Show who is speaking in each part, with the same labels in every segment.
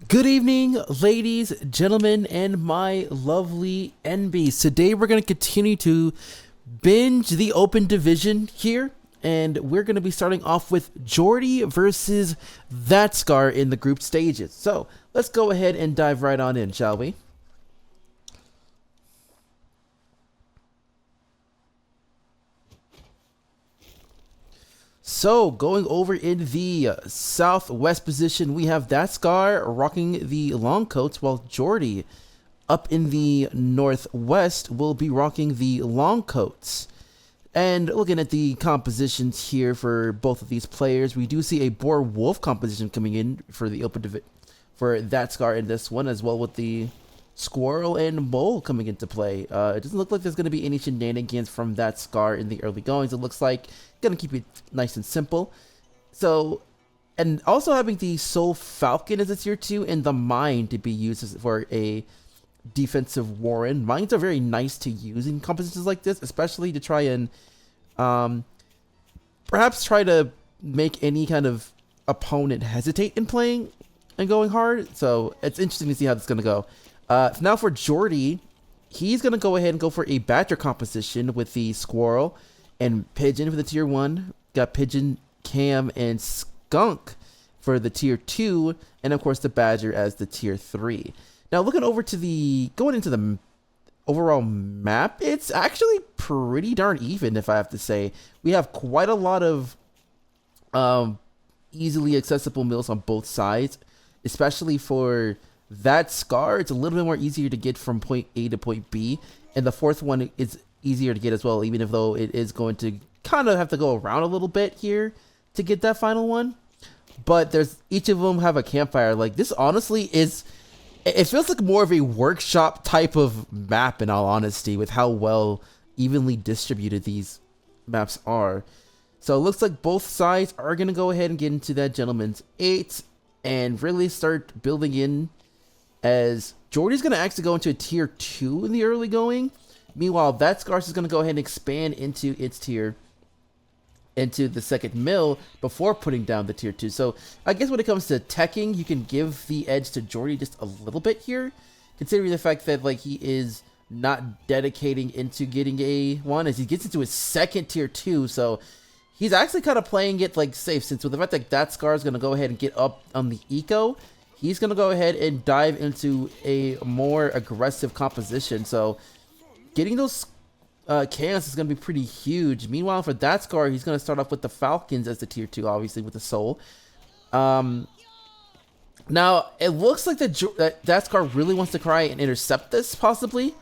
Speaker 1: Good evening, ladies, gentlemen, and my lovely NBs. Today we're going to continue to binge the open division here, and we're going to be starting off with Jordy versus That Scar in the group stages. So let's go ahead and dive right on in, shall we? So, going over in the southwest position, we have That Scar rocking the long coats, while Jordy up in the northwest will be rocking the long coats. And looking at the compositions here for both of these players, we do see a Boar Wolf composition coming in for the open for That Scar in this one, as well with the Squirrel and Mole coming into play. It doesn't look like there's going to be any shenanigans from That Scar in the early goings. It looks like going to keep it nice and simple. So, and also having the Soul Falcon as a tier 2 and the Mine to be used for a defensive Warren. Mines are very nice to use in compositions like this, especially to try and perhaps try to make any kind of opponent hesitate in playing and going hard. So it's interesting to see how this is going to go. Now for Jordy, he's going to go ahead and go for a Badger composition with the Squirrel and Pigeon for the tier 1. Got Pigeon, Cam, and Skunk for the tier 2. And of course the Badger as the tier 3. Now looking over to going into the overall map, it's actually pretty darn even, if I have to say. We have quite a lot of easily accessible mills on both sides, especially for That Scar. It's a little bit more easier to get from point A to point B, and the fourth one is easier to get as well, even though it is going to kind of have to go around a little bit here to get that final one. But each of them have a campfire. Like, this honestly is, it feels like more of a workshop type of map, in all honesty, with how well evenly distributed these maps are. So it looks like both sides are going to go ahead and get into that Gentleman's 8 and really start building in, as Jordy's going to actually go into a tier 2 in the early going. Meanwhile, That Scar is going to go ahead and expand into its tier, into the second mill before putting down the tier 2. So I guess when it comes to teching, you can give the edge to Jordy just a little bit here, considering the fact that like he is not dedicating into getting a 1 as he gets into his second tier 2. So he's actually kind of playing it like safe, since with the fact that That Scar is going to go ahead and get up on the eco, he's going to go ahead and dive into a more aggressive composition. So getting those chaos is going to be pretty huge. Meanwhile, for That Scar, he's going to start off with the Falcons as the tier 2, obviously, with the Soul. Now, it looks like that Scar really wants to try and intercept this, possibly,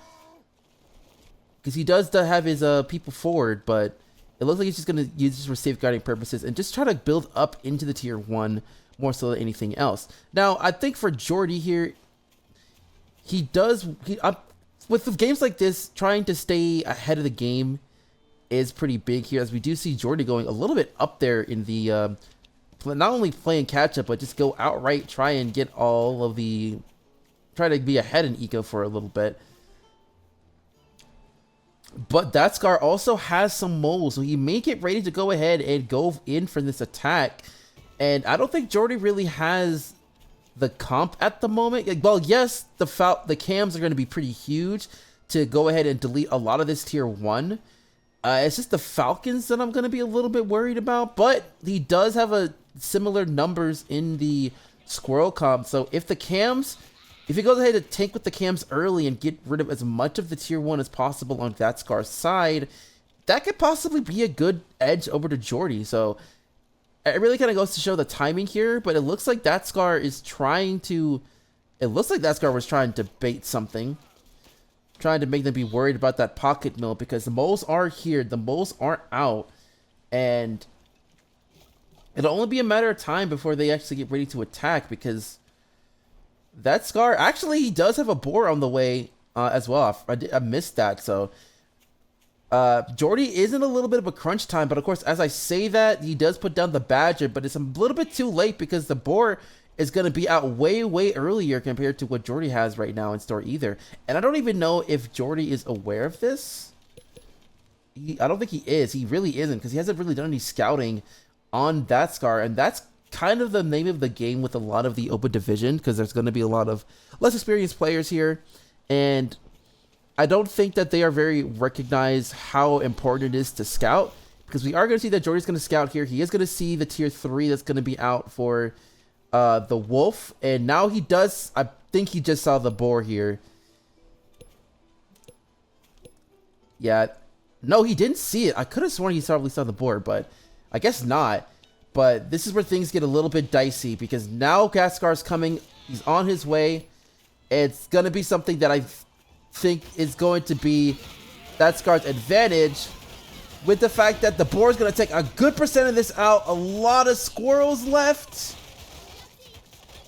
Speaker 1: because he does have his people forward, but it looks like he's just going to use this for safeguarding purposes and just try to build up into the tier 1 more so than anything else. Now, I think for Jordy here, with games like this, trying to stay ahead of the game is pretty big here, as we do see Jordy going a little bit up there in the, not only playing catch up, but just go outright, try and get try to be ahead in eco for a little bit. But That Scar also has some moles, so he may get ready to go ahead and go in for this attack. And I don't think Jordy really has the comp at the moment. Like, well, yes, the cams are going to be pretty huge to go ahead and delete a lot of this tier 1. It's just the Falcons that I'm going to be a little bit worried about, but he does have a similar numbers in the Squirrel comp. So if he goes ahead and tank with the cams early and get rid of as much of the tier 1 as possible on That Scar's side, that could possibly be a good edge over to Jordy. So it really kind of goes to show the timing here, but it looks like That Scar was trying to bait something, trying to make them be worried about that pocket mill, because the moles are here, the moles aren't out, and it'll only be a matter of time before they actually get ready to attack, because That Scar, actually, he does have a boar on the way as well. I missed that, so Jordy is in a little bit of a crunch time, but of course, as I say that, he does put down the Badger, but it's a little bit too late, because the boar is going to be out way earlier compared to what Jordy has right now in store either. And I don't even know if Jordy is aware of this. I don't think he is. He really isn't, because he hasn't really done any scouting on That Scar, and that's kind of the name of the game with a lot of the open division, because there's going to be a lot of less experienced players here, and I don't think that they are very recognized how important it is to scout, because we are going to see that Jordy's going to scout here. He is going to see the tier 3 that's going to be out for the wolf, and now he does. I think he just saw the boar here. Yeah, no, he didn't see it. I could have sworn he probably saw the boar, but I guess not. But this is where things get a little bit dicey, because now Gaskar's coming. He's on his way. It's going to be something that I think is going to be that Scar's advantage, with the fact that the boar is going to take a good percent of this out. A lot of squirrels left.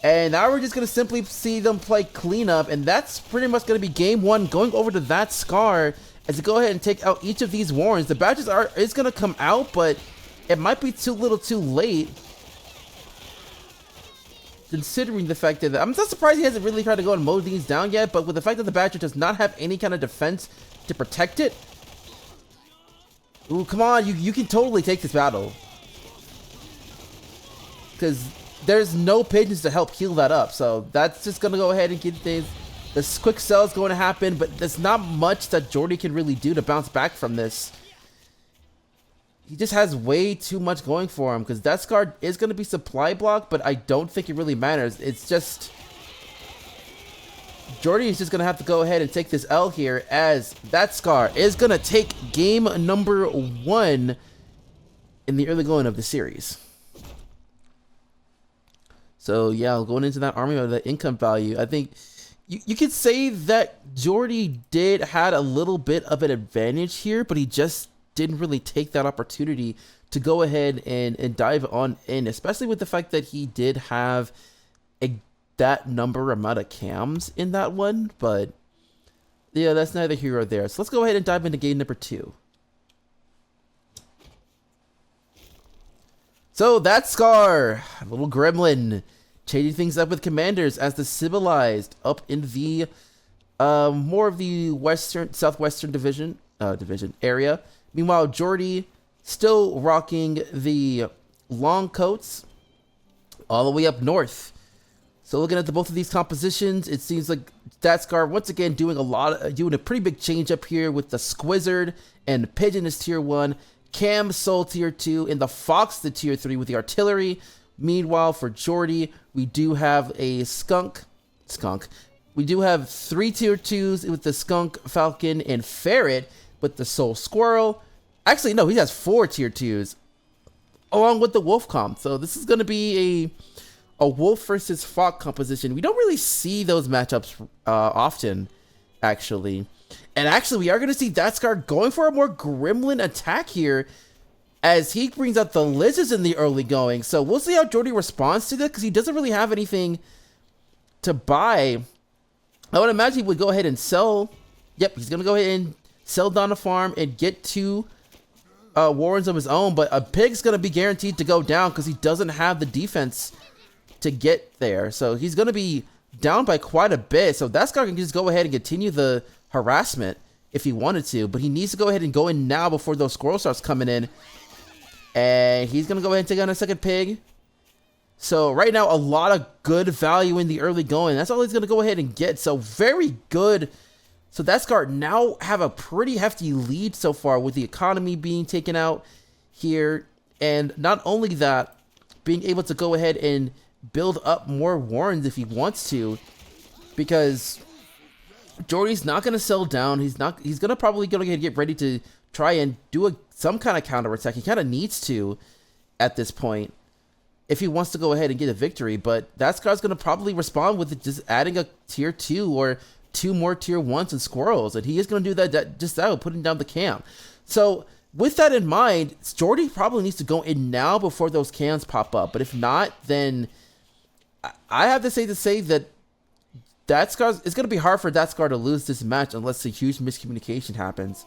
Speaker 1: And now we're just going to simply see them play cleanup. And that's pretty much going to be game 1, going over to that Scar as to go ahead and take out each of these warrens. The badges is going to come out, but it might be too little too late, considering the fact that I'm not surprised he hasn't really tried to go and mow these down yet, but with the fact that the badger does not have any kind of defense to protect it. Ooh, come on, you can totally take this battle, because there's no pigeons to help heal that up. So that's just going to go ahead and get things. This quick sell is going to happen, but there's not much that Jordy can really do to bounce back from this. He just has way too much going for him, because that Scar is going to be supply block, but I don't think it really matters. It's just Jordy is just going to have to go ahead and take this L here, as that Scar is going to take game number 1 in the early going of the series. So yeah, going into that army of the income value, I think you could say that Jordy had a little bit of an advantage here, but he just didn't really take that opportunity to go ahead and dive on in, especially with the fact that he did have that amount of cams in that one. But yeah, that's neither here or there. So let's go ahead and dive into game number 2. So that Scar, little gremlin, changing things up with commanders as the civilized up in the more of the southwestern division area. Meanwhile, Jordy still rocking the long coats all the way up north. So looking at both of these compositions, it seems like that Scar once again doing a pretty big change up here with the Squizzard and Pigeon is tier 1, Cam Soul tier 2, and the Fox the tier 3 with the artillery. Meanwhile, for Jordy, we do have a skunk. We do have 3 tier 2s with the Skunk, Falcon, and Ferret with the Soul Squirrel. Actually, no, he has 4 tier 2s along with the Wolf comp. So this is going to be a Wolf versus Fox composition. We don't really see those matchups often, actually. And actually, we are going to see that Scar going for a more gremlin attack here, as he brings out the lizards in the early going. So we'll see how Jordy responds to this, because he doesn't really have anything to buy. I would imagine he would go ahead and sell. Yep, he's going to go ahead and sell down the farm and get 2 warrens of his own. But a pig's going to be guaranteed to go down, because he doesn't have the defense to get there. So he's going to be down by quite a bit. So that Scar can just go ahead and continue the harassment if he wanted to. But he needs to go ahead and go in now before those squirrels starts coming in. And he's going to go ahead and take on a second pig. So right now, a lot of good value in the early going. That's all he's going to go ahead and get. So very good. So that Scar now have a pretty hefty lead so far, with the economy being taken out here. And not only that, being able to go ahead and build up more warrens if he wants to. Because Jordy's not going to sell down. He's going to probably get ready to try and do some kind of counterattack. He kind of needs to at this point if he wants to go ahead and get a victory. But that Scar's going to probably respond with just adding a tier 2 or 2 more tier 1s and squirrels. And he is going to do that putting down the camp. So with that in mind, Jordy probably needs to go in now before those cans pop up. But if not, then I have to say that Scar, it's going to be hard for that Scar to lose this match unless a huge miscommunication happens.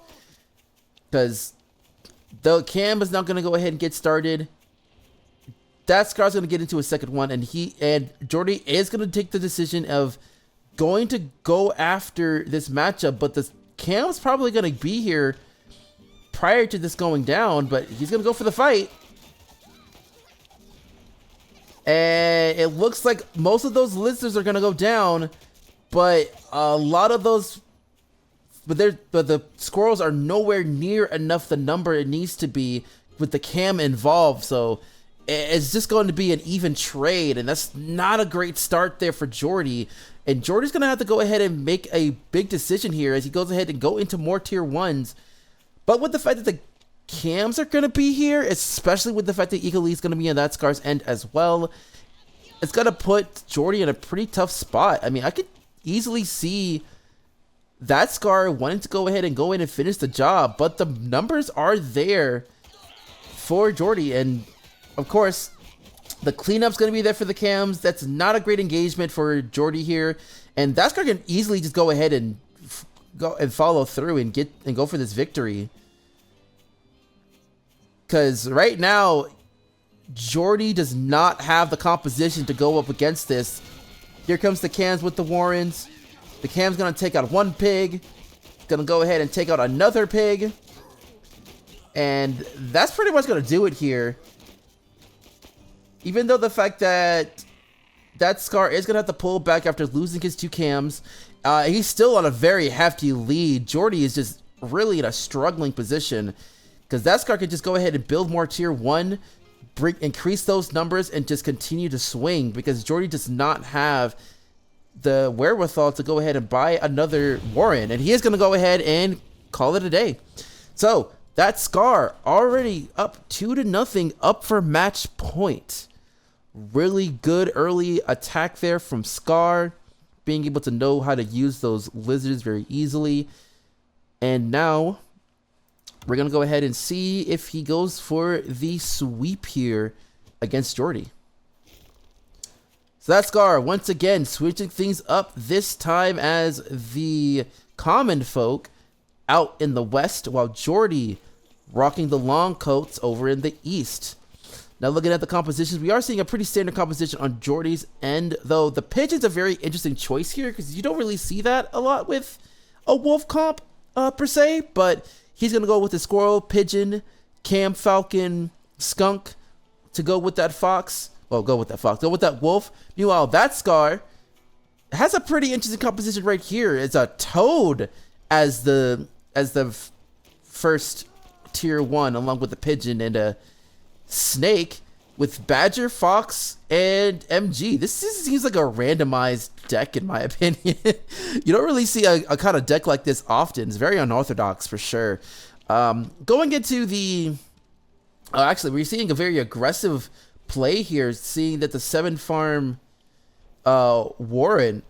Speaker 1: Because the cam is not going to go ahead and get started. That Scar's going to get into a second one, and Jordy is going to take the decision of going to go after this matchup, but the cam's probably going to be here prior to this going down, but he's going to go for the fight. And it looks like most of those lizards are going to go down. But a lot of those... But the squirrels are nowhere near enough the number it needs to be with the cam involved. So it's just going to be an even trade. And that's not a great start there for Jordy. And Jordy's going to have to go ahead and make a big decision here as he goes ahead and go into more tier 1s. But with the fact that the cams are going to be here, especially with the fact that Eco League is going to be on that Scar's end as well, it's going to put Jordy in a pretty tough spot. I mean, I could easily see that Scar wanting to go ahead and go in and finish the job, but the numbers are there for Jordy. And of course, the cleanup's going to be there for the cams. That's not a great engagement for Jordy here. And that Scar can easily just go ahead and go and follow through and go for this victory. Because right now, Jordy does not have the composition to go up against this. Here comes the cams with the Warrens. The cam's going to take out one pig. Going to go ahead and take out another pig. And that's pretty much going to do it here. Even though the fact that Scar is going to have to pull back after losing his 2 cams, he's still on a very hefty lead. Jordy is just really in a struggling position because that Scar can just go ahead and build more tier 1, increase those numbers, and just continue to swing because Jordy does not have the wherewithal to go ahead and buy another Warren, and he is going to go ahead and call it a day. So that Scar already up 2-0, up for match point. Really good early attack there from Scar, being able to know how to use those lizards very easily. And now we're going to go ahead and see if he goes for the sweep here against Jordy. So that Scar, once again, switching things up, this time as the common folk out in the west, while Jordy rocking the long coats over in the east. Now looking at the compositions, we are seeing a pretty standard composition on Jordy's end, though the pigeon's a very interesting choice here because you don't really see that a lot with a wolf comp per se, but he's going to go with the squirrel, pigeon, cam, falcon, skunk to go with that fox. Well, go with that wolf. Meanwhile, that Scar has a pretty interesting composition right here. It's a toad as the first tier 1, along with the pigeon, and a snake with badger, fox, and MG. This seems like a randomized deck in my opinion. You don't really see a kind of deck like this often. It's very unorthodox for sure. Going into the actually, we're seeing a very aggressive play here, seeing that the 7-farm Warren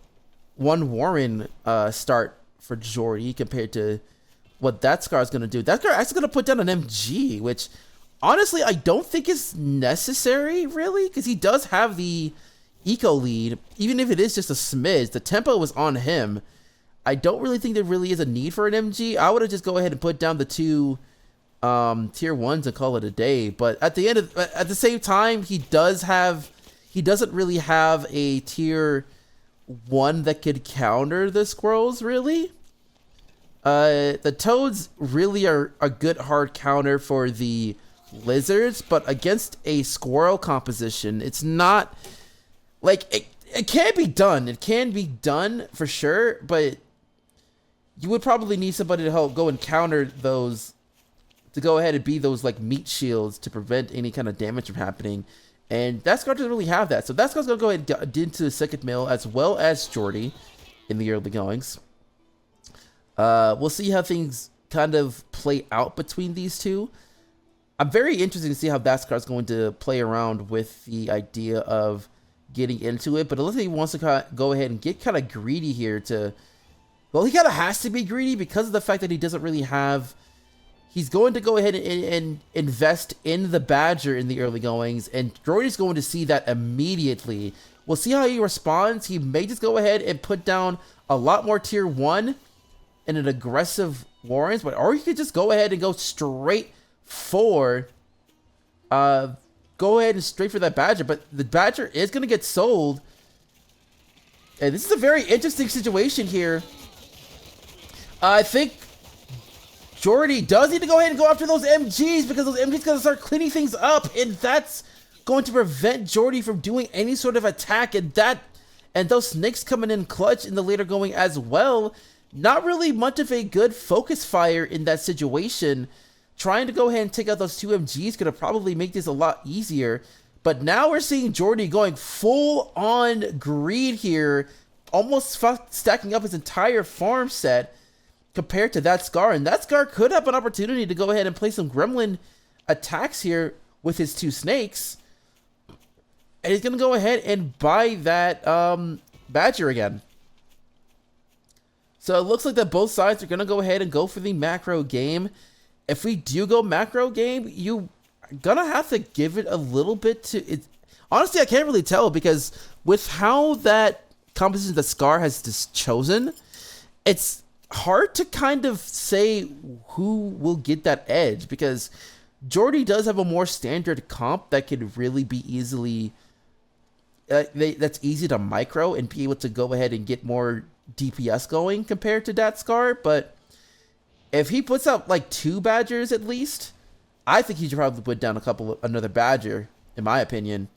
Speaker 1: start for Jordy compared to what that Scar is going to do. That Scar actually going to put down an MG, which honestly I don't think is necessary really, because he does have the eco lead. Even if it is just a smidge, the tempo was on him. I don't really think there really is a need for an MG. I would have just go ahead and put down the 2 tier 1s and call it a day. But at the same time, he doesn't really have a tier 1 that could counter the squirrels really. The toads really are a good hard counter for the lizards, but against a squirrel composition, it's not like it can be done. It can be done for sure, but you would probably need somebody to help go and counter those, to go ahead and be those like meat shields to prevent any kind of damage from happening. And that Scar doesn't really have that. So that Scar's going to go ahead and get into the second mill as well as Jordy in the early goings. We'll see how things kind of play out between these two. I'm very interested to see how that Scar's going to play around with the idea of getting into it. But it looks like he wants to go ahead and get kind of greedy here to... Well, he kind of has to be greedy because of the fact that he doesn't really have... He's going to go ahead and invest in the Badger in the early goings, and Jordy's going to see that immediately. We'll see how he responds. He may just go ahead and put down a lot more tier 1 and an aggressive Warrens, or he could just go ahead and go straight for that Badger. But the Badger is going to get sold, and this is a very interesting situation here. I think Jordy does need to go ahead and go after those MGs, because those MGs going to start cleaning things up, and that's going to prevent Jordy from doing any sort of attack, and those snakes coming in clutch in the later going as well. Not really much of a good focus fire in that situation. Trying to go ahead and take out those two MGs could have probably made this a lot easier. But now we're seeing Jordy going full on greed here, almost stacking up his entire farm set compared to that Scar. And that Scar could have an opportunity to go ahead and play some gremlin attacks here with his two snakes. And he's going to go ahead and buy that Badger again. So it looks like that both sides are going to go ahead and go for the macro game. If we do go macro game, you are going to have to give it a little bit to it. Honestly, I can't really tell, because with how that composition the Scar has just chosen, it's hard to kind of say who will get that edge, because Jordy does have a more standard comp that could really be easily that's easy to micro and be able to go ahead and get more DPS going compared to that Scar. But if he puts out like 2 Badgers at least, I think he should probably put down another Badger, in my opinion,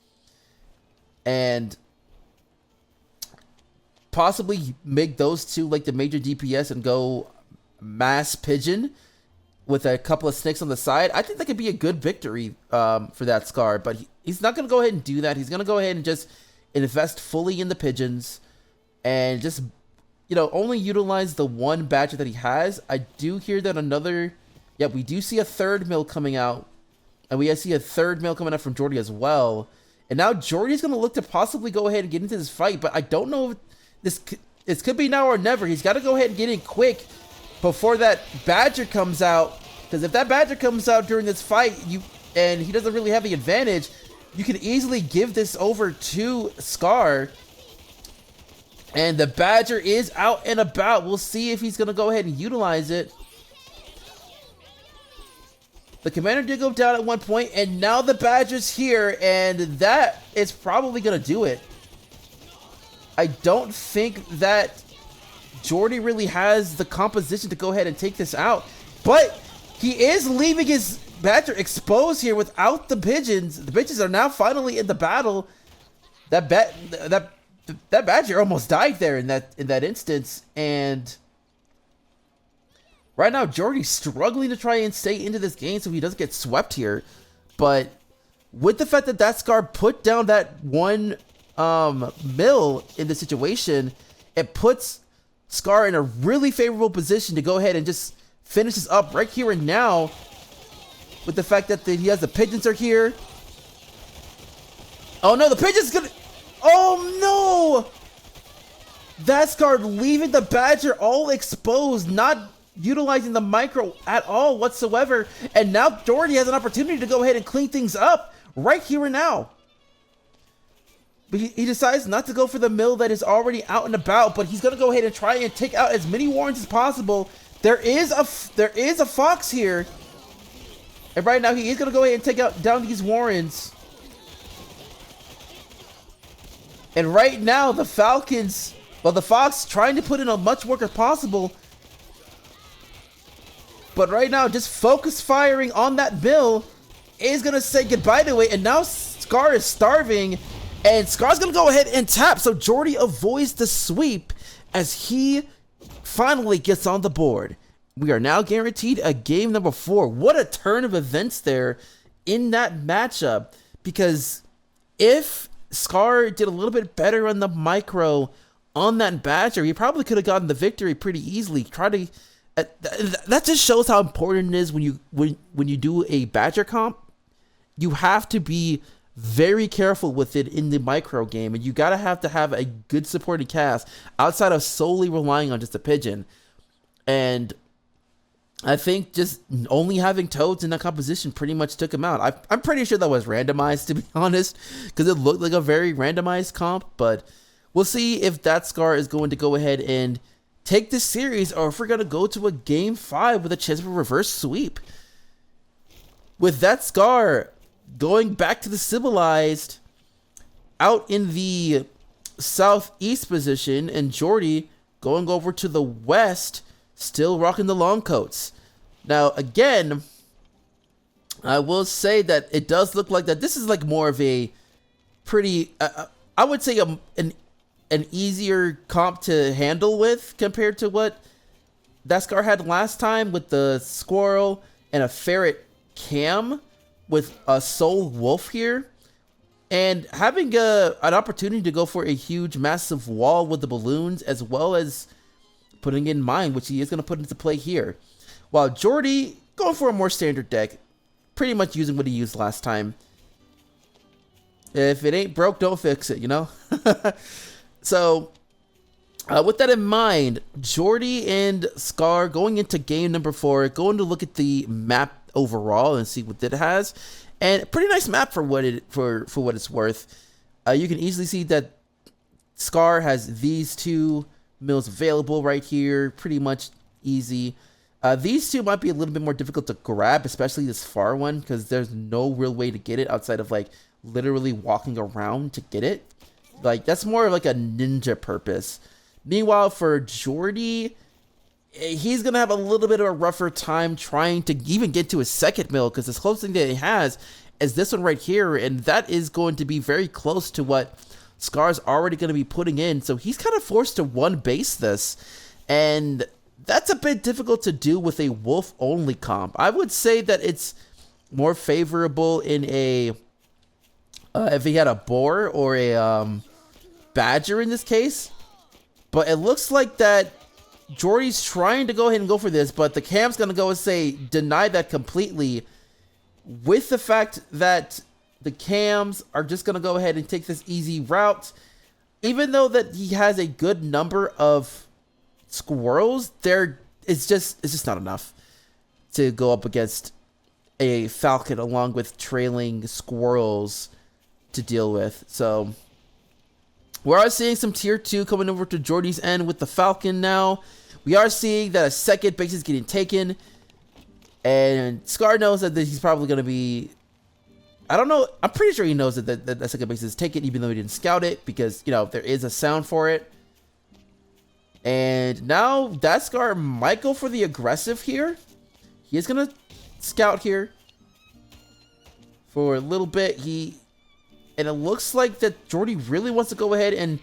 Speaker 1: and possibly make those two like the major DPS and go mass pigeon with a couple of snakes on the side. I think that could be a good victory for that Scar, but he's not going to go ahead and do that. He's going to go ahead and just invest fully in the pigeons and just, only utilize the one Badger that he has. I do hear that we do see a third mill coming out, and we see a third mill coming out from Jordy as well. And now Jordy's going to look to possibly go ahead and get into this fight, but I don't know if this could be now or never. He's got to go ahead and get in quick before that Badger comes out, because if that Badger comes out during this fight, and he doesn't really have the advantage, you can easily give this over to Scar. And the Badger is out and about. We'll see if he's going to go ahead and utilize it. The commander did go down at one point, and now the Badger's here, and that is probably going to do it. I don't think that Jordy really has the composition to go ahead and take this out, but he is leaving his Badger exposed here without the pigeons. The pigeons are now finally in the battle. That Badger almost died there in that instance, and right now Jordy's struggling to try and stay into this game so he doesn't get swept here. But with the fact that Scar put down that one mill in the situation, it puts Scar in a really favorable position to go ahead and just finish this up right here and now, with the fact that he has the pigeons are here. Oh no, the pigeons gonna... Oh no! That Scar leaving the Badger all exposed, not utilizing the micro at all whatsoever, and now Jordy has an opportunity to go ahead and clean things up right here and now. But he decides not to go for the mill that is already out and about, but he's going to go ahead and try and take out as many warrens as possible. There is a fox here, and right now he is going to go ahead and take out down these warrens. And right now the Falcons, the fox trying to put in as much work as possible, but right now just focus firing on that mill is going to say goodbye to it, and now Scar is starving. And Scar's going to go ahead and tap, so Jordy avoids the sweep as he finally gets on the board. We are now guaranteed a game number 4. What a turn of events there in that matchup, because if Scar did a little bit better on the micro on that Badger, he probably could have gotten the victory pretty easily. That just shows how important it is when you do a Badger comp. You have to be very careful with it in the micro game, and you gotta have a good supporting cast outside of solely relying on just a pigeon. And I think just only having toads in that composition pretty much took him out. I'm pretty sure that was randomized, to be honest, because it looked like a very randomized comp. But we'll see if that Scar is going to go ahead and take this series, or if we're gonna go to a game 5 with a chance of a reverse sweep. With that Scar going back to the civilized out in the southeast position, and Jordy going over to the west, still rocking the long coats. Now, again, I will say that it does look like that this is like more of a pretty, I would say an easier comp to handle with compared to what that Scar had last time with the squirrel and a ferret cam with a soul wolf here. And having an opportunity to go for a huge, massive wall with the balloons, as well as putting in mine, which he is going to put into play here. While Jordy going for a more standard deck, pretty much using what he used last time. If it ain't broke, don't fix it, you know? So, with that in mind, Jordy and Scar going into game number 4, going to look at the map overall and see what it has. And a pretty nice map for what it's worth. You can easily see that Scar has these 2 mills available right here, pretty much easy. These 2 might be a little bit more difficult to grab, especially this far one, because there's no real way to get it outside of like literally walking around to get it. Like that's more of like a ninja purpose. Meanwhile, for Jordy, he's going to have a little bit of a rougher time trying to even get to his second mill, because the closest thing that he has is this one right here, and that is going to be very close to what Scar's already going to be putting in. So he's kind of forced to one base this, and that's a bit difficult to do with a wolf only comp. I would say that it's more favorable in a if he had a boar or a badger in this case, but it looks like that Jordy's trying to go ahead and go for this, but the cam's going to go and say deny that completely, with the fact that the cams are just going to go ahead and take this easy route. Even though that he has a good number of squirrels, it's just not enough to go up against a falcon along with trailing squirrels to deal with. So we are seeing some tier 2 coming over to Jordy's end with the falcon now. We are seeing that a second base is getting taken, and Scar knows that he's probably going to be, I don't know, I'm pretty sure he knows that the second base is taken, even though he didn't scout it, because, you know, there is a sound for it. And now that Scar might go for the aggressive here. He is going to scout here for a little bit. And it looks like that Jordy really wants to go ahead and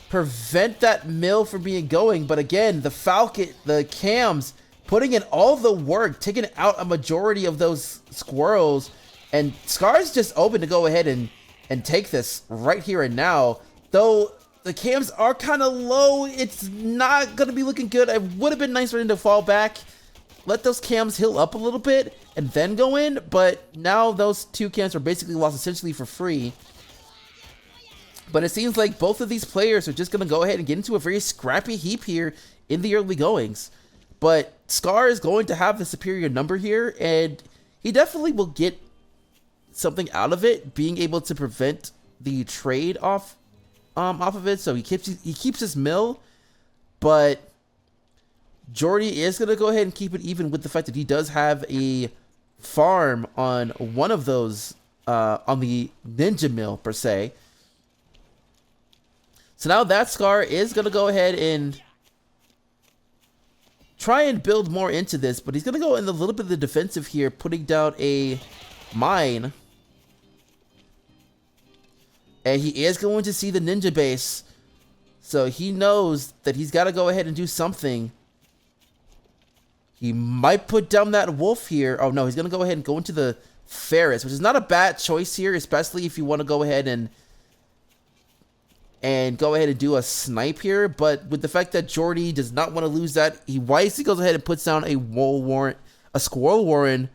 Speaker 1: prevent that mill from being going. But again, the falcon, the cams, putting in all the work, taking out a majority of those squirrels. And Scar's just open to go ahead and take this right here and now. Though the cams are kind of low, it's not going to be looking good. It would have been nice for him to fall back, let those cams heal up a little bit, and then go in. But now those 2 cams are basically lost essentially for free. But it seems like both of these players are just going to go ahead and get into a very scrappy heap here in the early goings. But Scar is going to have the superior number here, and he definitely will get something out of it, being able to prevent the trade off of it. So he keeps his mill, but Jordy is going to go ahead and keep it even with the fact that he does have a farm on one of those, on the ninja mill per se. So now that Scar is going to go ahead and try and build more into this, but he's going to go in a little bit of the defensive here, putting down a mine. And he is going to see the ninja base, so he knows that he's got to go ahead and do something. He might put down that wolf here. Oh no, he's going to go ahead and go into the ferrets, which is not a bad choice here, especially if you want to go ahead and go ahead and do a snipe here. But with the fact that Jordy does not want to lose that, he wisely goes ahead and puts down a squirrel warren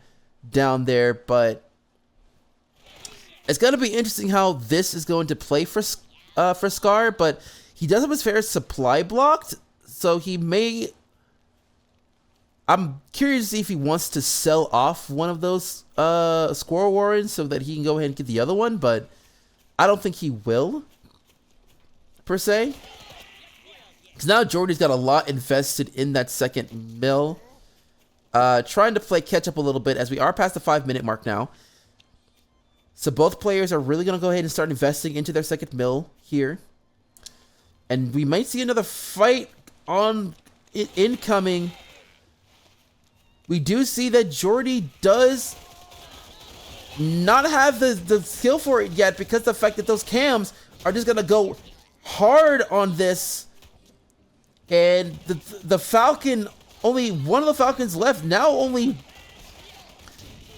Speaker 1: down there. But it's going to be interesting how this is going to play for Scar. But he does have his ferret supply blocked, so he may. I'm curious to see if he wants to sell off one of those squirrel warrens so that he can go ahead and get the other one, but I don't think he will, per se. Because now Jordy's got a lot invested in that second mill. Trying to play catch up a little bit as we are past the 5-minute mark now. So both players are really going to go ahead and start investing into their second mill here. And we might see another fight on incoming. We do see that Jordy does not have the skill for it yet because the fact that those cams are just gonna go hard on this. And the Falcon, only one of the Falcons left. Now only,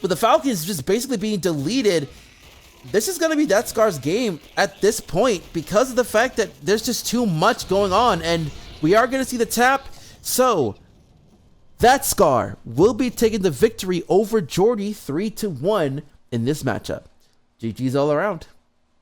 Speaker 1: with the Falcons just basically being deleted, this is going to be that Scar's game at this point because of the fact that there's just too much going on. And we are going to see the tap. So, that Scar will be taking the victory over Jordy 3-1 in this matchup. GG's all around.